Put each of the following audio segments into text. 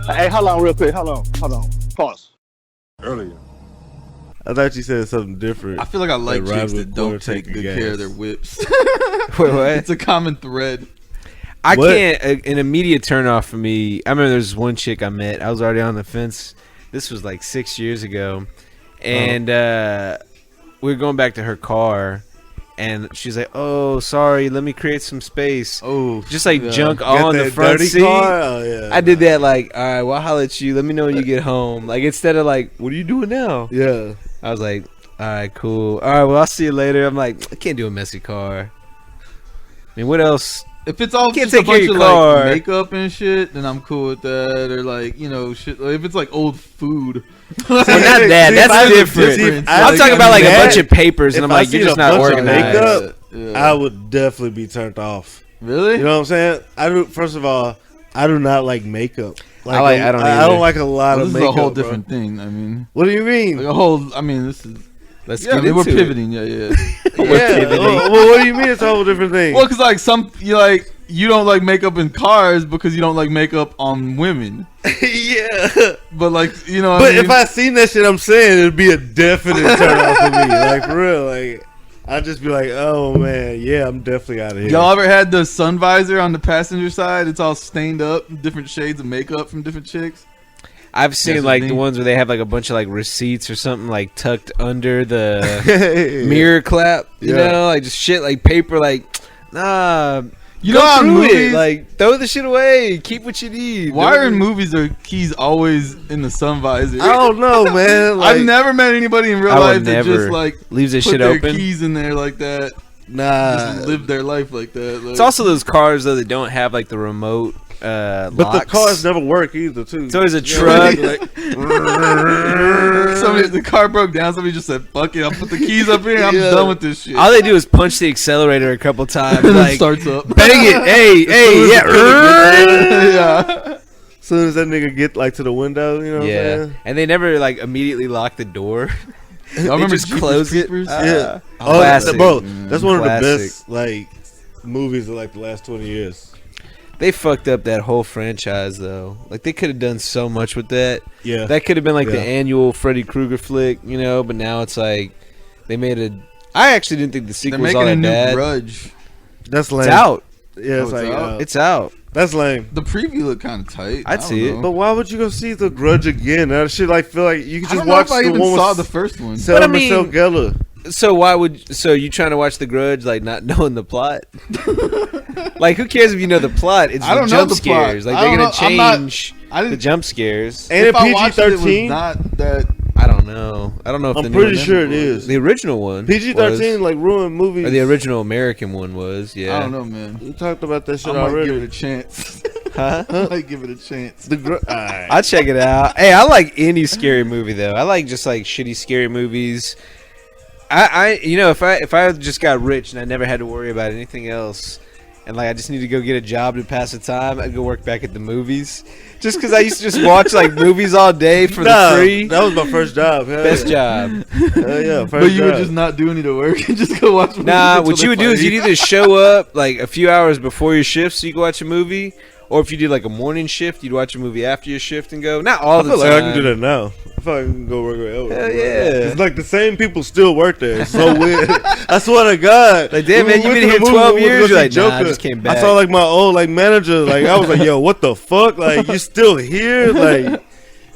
Hey, hold on real quick. Hold on. Pause. Earlier. I thought you said something different. I feel like I like Like chicks ride that with don't or take take good gas. care of their whips. Wait, what? It's a common thread. I What? can't. An immediate turn off for me. I remember there's one chick I met. I was already on the fence. This was like 6 years ago, and we were going back to her car, and she's like, "Oh, sorry, let me create some space." Oh, Just like yeah. junk Got all in the that front dirty seat. car? Oh, yeah. I did that like, all right, well, I'll holler at you. Let me know when you get home. Like, instead of like, what are you doing now? Yeah. I was like, all right, cool. All right, well, I'll see you later. I'm like, I can't do a messy car. I mean, what else? If it's all Can't just a take care of bunch your of car. like makeup and shit, then I'm cool with that. Or like, you know, shit. Like, if it's like old food, Well, not that. See, That's if I- different. see, if I'm I talking see about like a that, bunch of papers, and if I'm I like, you're seen just a not bunch of organized. makeup, Yeah. I would definitely be turned off. Really? You know what I'm saying? I do. First of all, I do not like makeup. I don't I either. don't like a lot Well, of this is makeup. a whole bro. different thing. I mean, What do you mean? like a whole. I mean, this is. Let's Yeah, I get mean, we're into it. pivoting. Yeah. Yeah. Well, what do you mean? It's a whole different thing. Well, because like you don't like makeup in cars because you don't like makeup on women. Yeah. But like, you know, But if I seen that shit, I'm saying it'd be a definite turn off for me. Like for real. Like I'd just be like, oh man, yeah, I'm definitely out of here. y'all ever had the sun visor on the passenger side? It's all stained up, different shades of makeup from different chicks. I've seen That's like the the thing. ones where they have like a bunch of like receipts or something like tucked under the mirror clap. You Yeah. know, like just shit like paper. Like, nah. You go know how in through movies, it. Like, throw the shit away. Keep what you need. why are in Don't- movies are keys always in the sun visor? I don't know, man. Like, I've never met anybody in real I would life that never just like leaves this put shit their open? keys in there like that. nah. Just live their life like that. Like, It's also those cars though that don't have like the remote. But Locks. the cars never work either, too. It's always a Yeah, truck. like- the car broke down. Somebody just said, "Fuck it, I'll put the keys up here. I'm Yeah. done with this shit." All they do is punch the accelerator a couple times. And it Like, starts up. bang it. Hey, yeah. Yeah. As soon as that nigga get like to the window, you know what I'm Yeah, saying? and they never like immediately lock the door. Y'all They remember just Jeepers close it. Creepers? Yeah. Classic. Bro, that's one of the Classic. best like movies of like the last 20 years. They fucked up that whole franchise though. Like they could have done so much with that. Yeah. That could have been like the Yeah. annual Freddy Krueger flick, you know. But now it's like they made a. I actually didn't think the They're sequel was making all a that new bad. Grudge. That's lame. It's out. Yeah, Oh, it's it's like out? It's out. that's lame. The preview looked kind of tight. I'd I don't see it. know. But why would you go see The Grudge again? That shit like feel like you could I just don't know watch if I the even one saw with the first one. Sarah But I Michelle mean- Gellar. So why would? So you trying to watch The Grudge like not knowing the plot? Like who cares if you know the plot? It's I the don't know jump the plot. scares. Like I they're don't gonna know. I'm not- change I the didn't. jump scares. And If a I watched it, it was PG-13. not that. I don't know. I don't know if the I'm new pretty one- sure it is. The original one. PG-13 was, like ruined movies. or the original American one was. Yeah. I don't know, man. We talked about that shit I might already. give it a chance. Huh? I might give it a chance. Alright. I'll check it out. Hey, I like any scary movie though. I like just like shitty scary movies. I you know if I just got rich and I never had to worry about anything else, and like I just need to go get a job to pass the time, I'd go work back at the movies. Just because I used to just watch like movies all day for the free. That was my first job. Hell Best yeah. job. Hell yeah, first But you job. would just not do any of the work and just go watch movies. Nah, until what you they would do is fire you'd either show up like a few hours before your shift so you could watch a movie, or if you did like a morning shift, you'd watch a movie after your shift and go. Not all I the feel time. like I can do that now. I feel like I can go work wherever. Hell yeah. It's like the same people still work there. It's so weird. I swear to God. Like, damn, We man, you went been to the here movie, 12 we went to years? go You're see like, nah, I just came back. I saw like my old like manager. Like I was like, yo, what the fuck? Like you still here? Like,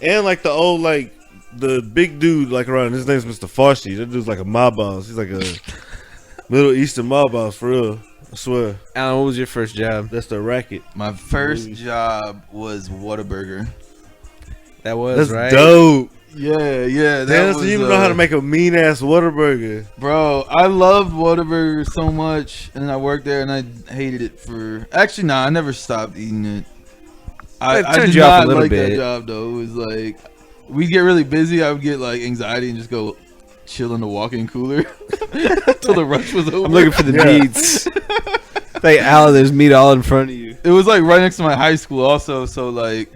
and like the old like the big dude like around. His name's Mr. Farsi. That dude's like a mob boss. He's like a Middle Eastern mob boss for real. I swear. Alan, what was your first job? That's the racket. My first job was Whataburger. That was That's right. dope. Yeah. That Damn, so was, you even know how to make a mean ass Whataburger. Bro, I loved Whataburger so much, and I worked there, and I hated it for. Actually, nah, I never stopped eating it. I turned did you off a not little like that bit. job though. It was like we'd get really busy. I would get like anxiety and just go chill in the walk-in cooler till the rush was over. I'm looking for the Yeah. meats. Like, Alan, there's meat all in front of you. It was like right next to my high school, also. So like,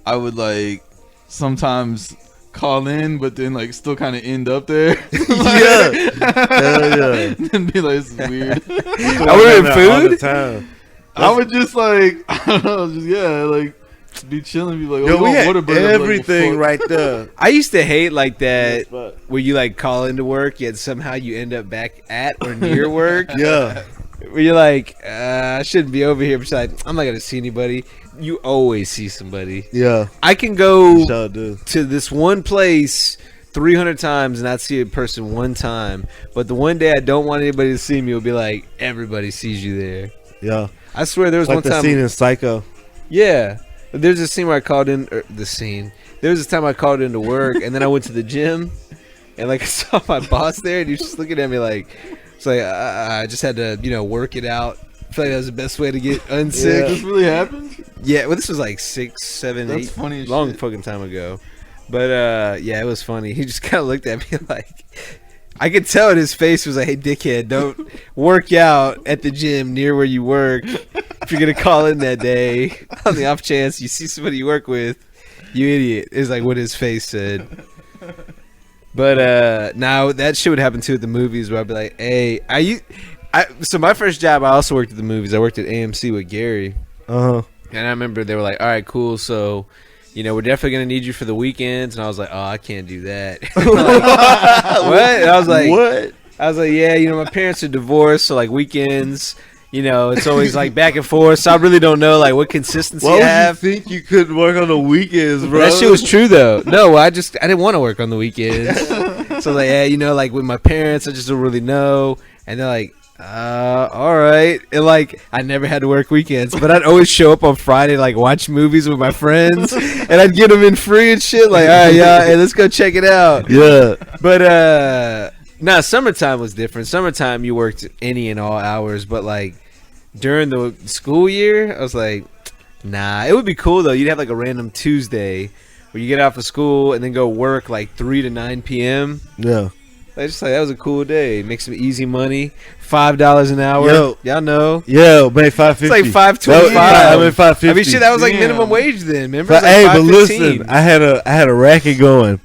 I would like sometimes call in, but then like still kind of end up there. Yeah. Hell yeah. And be like, this is weird. I ordered All the food? time. I would just like, I don't know, just yeah, like be chilling, be like, Yo, we had Whataburger, everything like, right there. I used to hate like that Yes, where you like call into work, yet somehow you end up back at or near work. Yeah. Where you're like, I shouldn't be over here, but you're like, I'm not gonna see anybody. You always see somebody. Yeah. I can go Sure do. to this one place 300 times and not see a person one time, but the one day I don't want anybody to see me, will be like everybody sees you there. Yeah. I swear there was Like one the time. scene in Psycho. Yeah, there's a scene where I called in the scene. There was this time I called into work, and then I went to the gym, and like I saw my boss there, and he was just looking at me like, it's like I just had to work it out. I feel like that was the best way to get unsick. This really happened? Yeah, well, this was like 6, 7, That's 8, funny as long shit. fucking time ago. But yeah, it was funny. He just kind of looked at me like, I could tell in his face was like, "Hey, dickhead, don't work out at the gym near where you work. If you're gonna call in that day, on the off chance you see somebody you work with, you idiot," is like what his face said. But now that shit would happen too at the movies, where I'd be like, "Hey, so my first job, I also worked at the movies. I worked at AMC with Gary, Uh huh. and I remember they were like, "All right, cool, so." We're definitely going to need you for the weekends. And I was like, oh, I can't do that. Like, what? And I was like, What? I was like, yeah, my parents are divorced. So, like, weekends, it's always, like, back and forth. So I really don't know, like, what consistency Why I would have. you think you couldn't work on the weekends, bro? That shit was true, though. No, I didn't want to work on the weekends. So, like, yeah, like, with my parents, I just don't really know. And they're like, all right. And like I never had to work weekends, but I'd always show up on Friday, like watch movies with my friends, and I'd get them in free and shit. Like, all right, yeah, hey, let's go check it out. Yeah. But summertime was different. Summertime you worked any and all hours, but like during the school year, I was like, nah. It would be cool though. You'd have like a random Tuesday where you get off of school and then go work like 3 to 9 p.m. Yeah. I just like that was a cool day. Make some easy money. $5 an hour. Yo. Y'all know. Yeah, make $5.50. It's like $5.25. I mean $5.50. I mean, shit, that was like Damn. minimum wage then. Remember? But, It was like hey, but $5.15. listen, I had a racket going.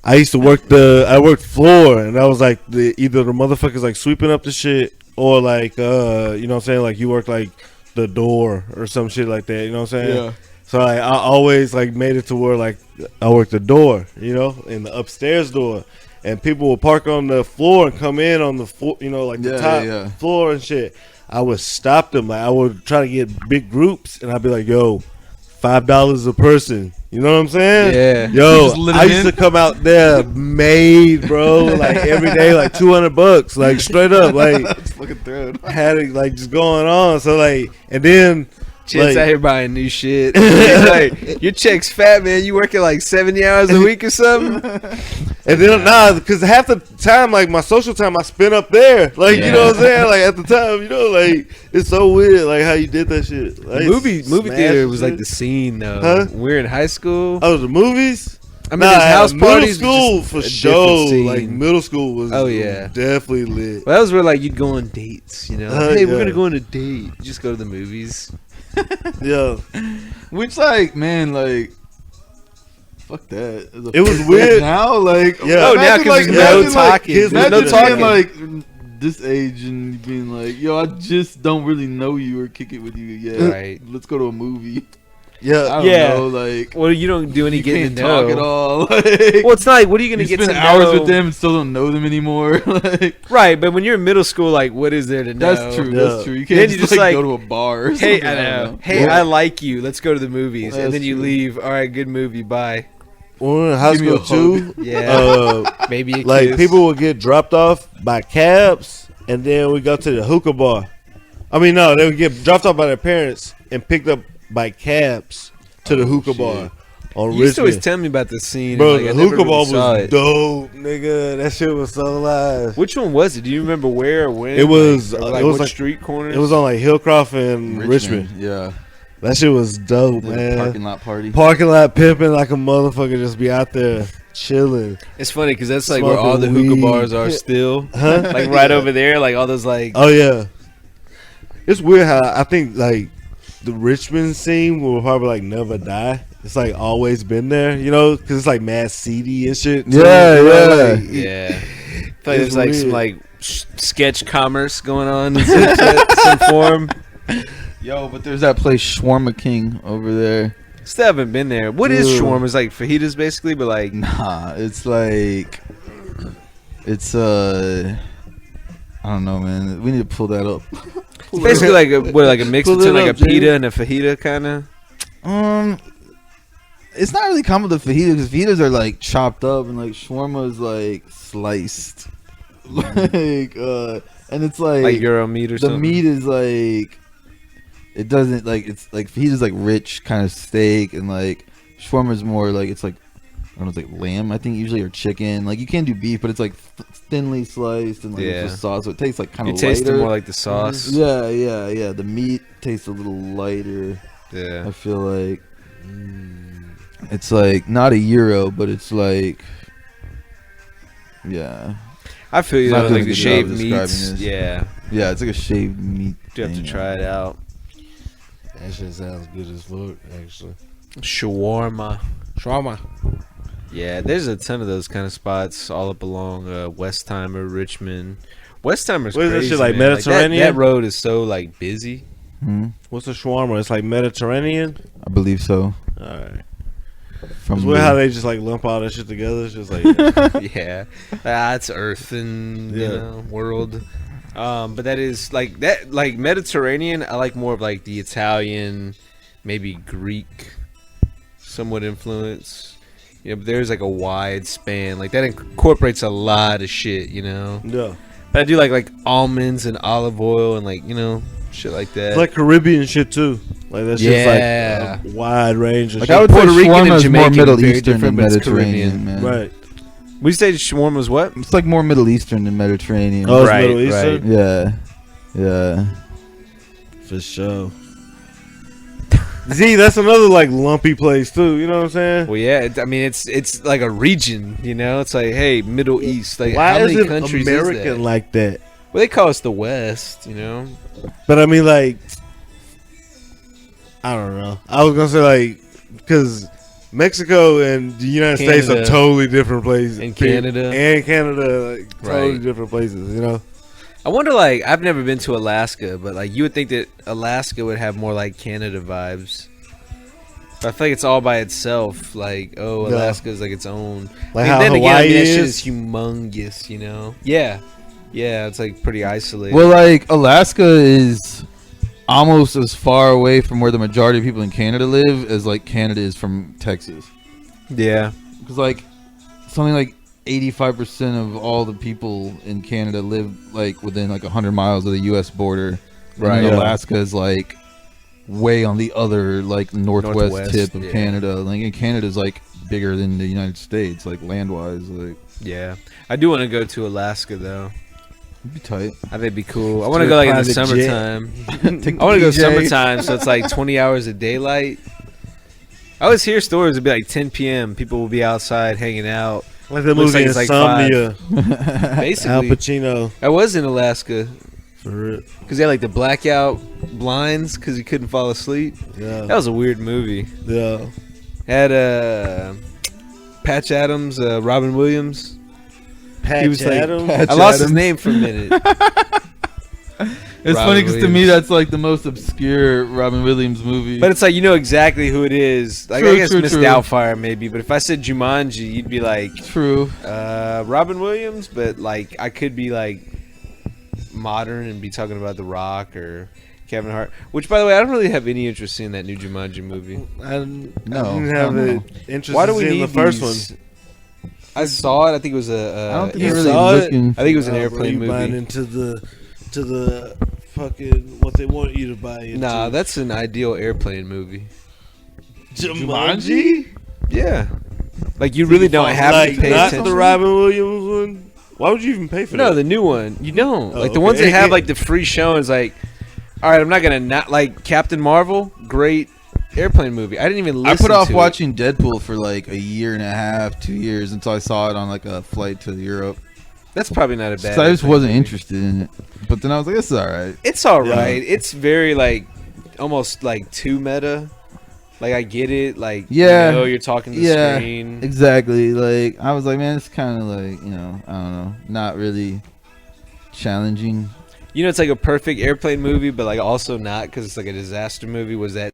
I used to work I worked floor, and I was like either the motherfuckers like sweeping up the shit, or like you know what I'm saying, like you work like the door or some shit like that. You know what I'm saying? Yeah. So like, I always like made it to where like I worked the door, in the upstairs door. And people would park on the floor and come in on the floor, like the top floor and shit. I would stop them. Like I would try to get big groups, and I'd be like, "Yo, $5 a person." You know what I'm saying? Yeah. Yo, just lit I 'em used in? to come out there made, bro, like every day, like $200, like straight up, like Just fucking throw it. had it like just going on. So like, and then. Chance Like- out here buying new shit. Like, your check's fat, man. You working like 70 hours a week or something? And then because half the time, like my social time, I spent up there. Like you know what I'm saying? Like at the time, like it's so weird, like how you did that shit. Like, movie smash theater was shit. like the scene though. Huh? When we were in high school. Oh, the movies. I mean, there's house middle parties. but school just for a different sure. scene. Like middle school was. Oh, yeah. definitely lit. Well, that was where like you'd go on dates. Hey, we're yeah. gonna go on a date. You just go to the movies. Yeah, Which, like, man, like, fuck that. It was weird. Now, like, Yeah. Oh, now imagine, 'cause like, there's no imagine, like, talking. There's imagine no being, talking. like, this age and being like, yo, I just don't really know you or kick it with you yet. Right. Let's go to a movie. I yeah. don't Yeah. know, like, Well, you don't do any you getting can't to know. talk at all. Like, Well, it's not like what are you gonna you get spend to hours know? with them and still don't know them anymore. Like, Right, but when you're in middle school, like what is there to know? that's true. Yeah. That's true. You Then can't you just, just, like, like, go to a bar or Hey, something. I don't know. Hey, Yeah. I like you. Let's go to the movies, That's and then you true. leave. All right, good movie. Bye. When we were in high Give me school a hug. too. Yeah, maybe a Like kiss. people would get dropped off by cabs, and then we go to the hookah bar. I mean, no, they would get dropped off by their parents and picked up by cabs to the hookah bar on You used to always Richmond. tell me about the scene. Bro, and, like, the I never hookah bar really saw was it. dope, nigga. That shit was so live. Which one was it? Do you remember where or when? It was- Like, or, it like was what like- street corners? It was on like Hillcroft and Richmond. Yeah. That shit was dope, The man. parking lot party. Parking lot pimping like a motherfucker, just be out there chilling. It's funny because that's like where all the Smoking hookah weed. bars are still. Huh? Like right over there, like all those like. Oh yeah. It's weird how I think like the Richmond scene will probably like never die. It's like always been there, because it's like mad seedy and shit. Yeah, you know, yeah. like, Yeah, I feel like It's there's like some weird. like sketch commerce going on in some form. Yo, but there's that place Shawarma King over there. Still haven't been there. What is Dude. shawarma? It's like fajitas basically, but like Nah, it's like I don't know, man. We need to pull that up. it's basically like a mix Pull it between like up, a pita Jay. and a fajita kind of. It's not really common with fajitas because fajitas are like chopped up and like shawarma is like sliced, like and it's Like Euro meat or the something. meat is like it doesn't like it's like fajitas like rich kind of steak and like shawarma is more like it's like I don't know, it's like lamb I think usually or chicken. Like you can do beef, but it's like thinly sliced and like Yeah. it's just sauce, so it tastes like kind You of taste lighter. it more like the sauce. Yeah. The meat tastes a little lighter. Yeah. I feel like it's like not a gyro, but it's like yeah, I feel you It's not though, doing like a the good shaved job of describing meats. this. Yeah. it's like a shaved meat. You have to thing. try it out. That shit sounds good as fuck, actually. Shawarma. Shawarma. Yeah, there's a ton of those kind of spots all up along Westheimer, Richmond. Westheimer's What is that crazy, shit, like man. Mediterranean? that road is so like busy. What's a shawarma? It's like Mediterranean. I believe so. All right. From It's weird how they just like lump all that shit together. It's just like Yeah, it's Earth and you Yeah. know world. But that is like that like Mediterranean. I like more of like the Italian, maybe Greek, somewhat influence. Yeah, but there's like a wide span. Like that incorporates a lot of shit, you know. yeah. But I do like almonds and olive oil and like you know shit like that. It's like Caribbean shit too. Like that's Yeah. just like a wide range of Like shit. I would say Puerto Rican and shawarma is more Jamaican, Middle very Eastern different, than but it's Mediterranean, Caribbean. man. Right. Would you say shawarma was what? It's like more Middle Eastern than Mediterranean. Oh, it's Right, Middle Eastern? Yeah. For sure. Z, that's another like lumpy place too. You know what I'm saying? Well, yeah. I mean, it's like a region, you know. It's like, hey, Middle East. Like, Why how is many it countries American is that? like that? Well, they call us the West, you know. But I mean, like, I don't know. I was gonna say like because Mexico and the United States are Canada. totally different places. And Canada. Like, totally Right. different places. You know? I wonder, like, I've never been to Alaska, but like, you would think that Alaska would have more like Canada vibes. But I feel like it's all by itself. Like, oh, Yeah. Alaska is like its own. Like And how then Hawaii again, that shit is. is humongous, you know. Yeah, it's like pretty isolated. Well, like Alaska is almost as far away from where the majority of people in Canada live as like Canada is from Texas. yeah, Because like something like 85% of all the people in Canada live like within like 100 miles of the U.S. border. Right. And Yeah. Alaska is like way on the other like northwest Northwest, tip of yeah. Canada. Like and Canada's like bigger than the United States, like land wise. Like yeah. I do want to go to Alaska though. it'd be tight. I think it'd be cool. I want to go like in the private jet. summertime. I want to go summertime, so it's like 20 hours of daylight. I always hear stories. It'd be like 10 p.m. People will be outside hanging out. Like the Looks movie like it's like Insomnia. Al Basically, Pacino. I was in Alaska For real. because they had like the blackout blinds because you couldn't fall asleep. Yeah. That was a weird movie. Yeah. Had Patch Adams, Robin Williams. Patch He was like- Adams. I lost his name for a minute. It's Robin funny because to me Williams. that's like the most obscure Robin Williams movie. But it's like you know exactly who it is. Like True, I guess true, Miss true. Doubtfire maybe, but if I said Jumanji, you'd be like true. Robin Williams. But like I could be like modern and be talking about The Rock or Kevin Hart. Which by the way, I don't really have any interest in that new Jumanji movie. I didn't No, have no. it interest Why do we in need the first these? one. I saw it. I think it was a. I don't think you you're really saw it? looking. I think it was an Bro, airplane you buying movie. into the fucking what they want you to buy into. Nah, that's an ideal airplane movie. Jumanji. Yeah, like you really don't have like, to pay not attention. the Robin Williams one. Why would you even pay for No, that? the new one. You don't. Oh, Like the ones okay. that have like the free showings. Like, all right, I'm not gonna not like Captain Marvel. Great airplane movie. I didn't even I listen. put off to watching Deadpool for like a year and a half, 2 years until I saw it on like a flight to Europe. It. That's probably not a bad. So I just airplane wasn't movie. interested in it. But then I was like, this is all right. It's all Yeah. right. It's very like almost like too meta. Like I get it. Like Yeah. you know, you're talking to the Yeah. screen. Exactly. Like I was like, man, it's kind of like I don't know, not really challenging. You know, it's like a perfect airplane movie, but like also not because it's like a disaster movie. Was that